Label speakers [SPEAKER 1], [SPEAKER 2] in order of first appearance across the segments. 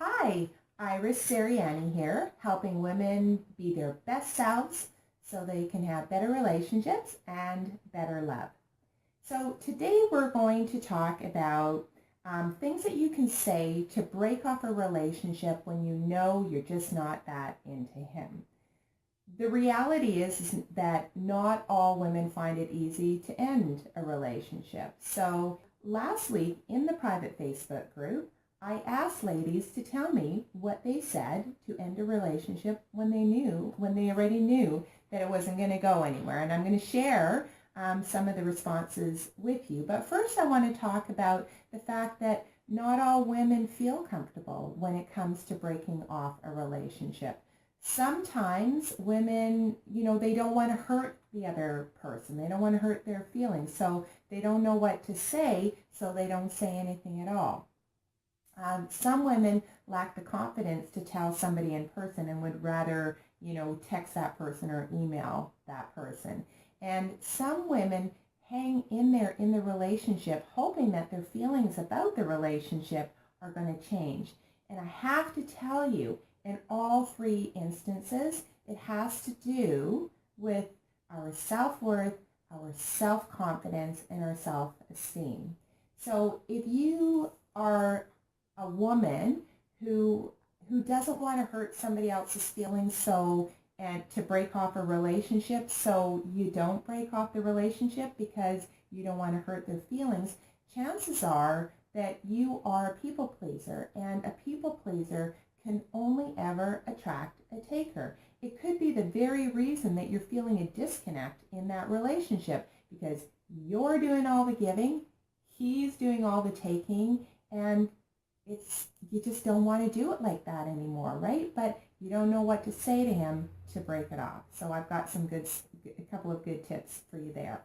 [SPEAKER 1] Hi, Iris Siriani here, helping women be their best selves so they can have better relationships and better love. So today we're going to talk about things that you can say to break off a relationship when you know you're just not that into him. The reality is that not all women find it easy to end a relationship. So last week in the private Facebook group, I asked ladies to tell me what they said to end a relationship when they already knew that it wasn't going to go anywhere. And I'm going to share some of the responses with you. But first I want to talk about the fact that not all women feel comfortable when it comes to breaking off a relationship. Sometimes women, they don't want to hurt the other person. They don't want to hurt their feelings. So they don't know what to say, so they don't say anything at all. Some women lack the confidence to tell somebody in person and would rather, text that person or email that person. And some women hang in there in the relationship, hoping that their feelings about the relationship are going to change. And I have to tell you, in all three instances, it has to do with our self-worth, our self-confidence, and our self-esteem. So if you are a woman who doesn't want to hurt somebody else's feelings and to break off a relationship, so you don't break off the relationship because you don't want to hurt their feelings, chances are that you are a people pleaser, and a people pleaser can only ever attract a taker. It could be the very reason that you're feeling a disconnect in that relationship because you're doing all the giving, he's doing all the taking, and you just don't want to do it like that anymore, right? But you don't know what to say to him to break it off. So I've got a couple of good tips for you there.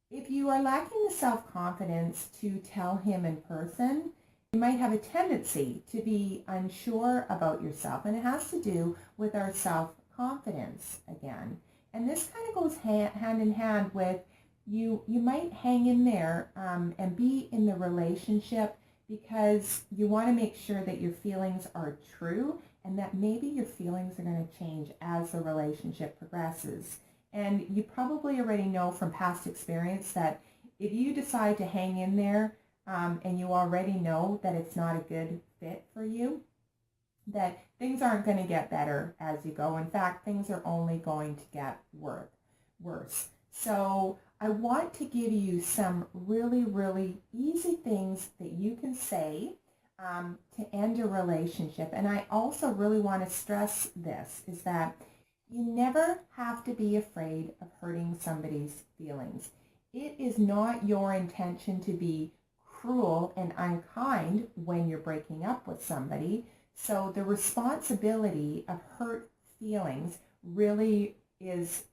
[SPEAKER 1] If you are lacking the self-confidence to tell him in person, you might have a tendency to be unsure about yourself, and it has to do with our self-confidence again. And this kind of goes hand in hand with you might hang in there and be in the relationship because you want to make sure that your feelings are true and that maybe your feelings are going to change as the relationship progresses. And you probably already know from past experience that if you decide to hang in there and you already know that it's not a good fit for you, that things aren't going to get better as you go. In fact, things are only going to get worse. So I want to give you some really, really easy things that you can say to end a relationship. And I also really want to stress this, is that you never have to be afraid of hurting somebody's feelings. It is not your intention to be cruel and unkind when you're breaking up with somebody. So the responsibility of hurt feelings really is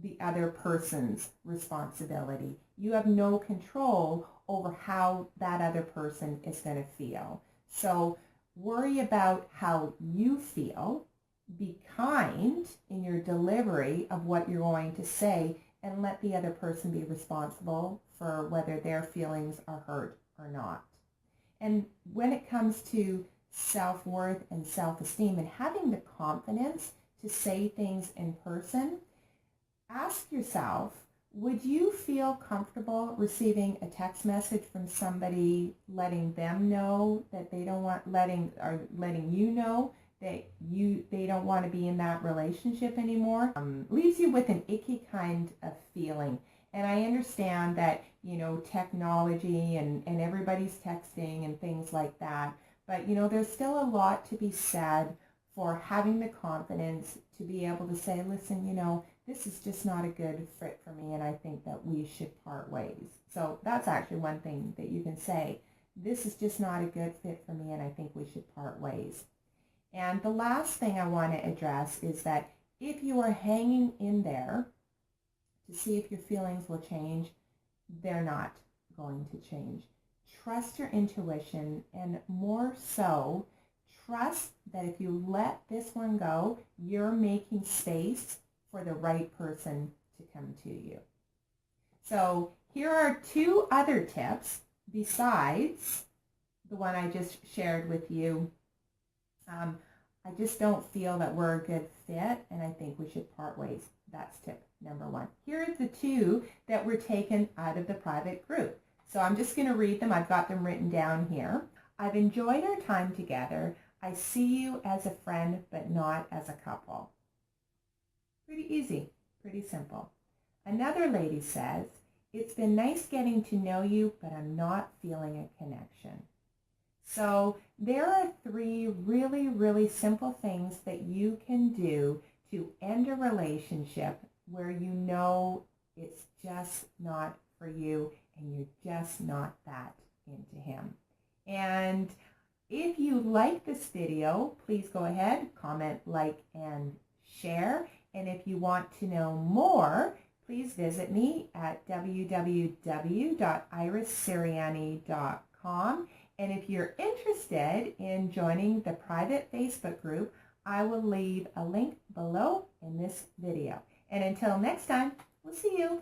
[SPEAKER 1] the other person's responsibility. You have no control over how that other person is going to feel. So worry about how you feel. Be kind in your delivery of what you're going to say, and let the other person be responsible for whether their feelings are hurt or not. And when it comes to self-worth and self-esteem and having the confidence to say things in person, ask yourself, would you feel comfortable receiving a text message from somebody letting them know that they don't want letting you know that they don't want to be in that relationship anymore? Leaves you with an icky kind of feeling. And I understand that, technology and everybody's texting and things like that. But, there's still a lot to be said for having the confidence to be able to say, listen, this is just not a good fit for me, and I think that we should part ways. So that's actually one thing that you can say. This is just not a good fit for me, and I think we should part ways. And the last thing I want to address is that if you are hanging in there to see if your feelings will change, they're not going to change. Trust your intuition, and more so, trust that if you let this one go, you're making space for the right person to come to you. So here are two other tips besides the one I just shared with you I just don't feel that we're a good fit, and I think we should part ways. That's tip number one. Here are the two that were taken out of the private group. So I'm just going to read them. I've got them written down here. I've enjoyed our time together. I see you as a friend, but not as a couple. Pretty easy, pretty simple. Another lady says, it's been nice getting to know you, but I'm not feeling a connection. So there are three really, really simple things that you can do to end a relationship where you know it's just not for you and you're just not that into him. And if you like this video, please go ahead, comment, like, and share. And if you want to know more, please visit me at www.irissirianni.com. And if you're interested in joining the private Facebook group, I will leave a link below in this video. And until next time, we'll see you.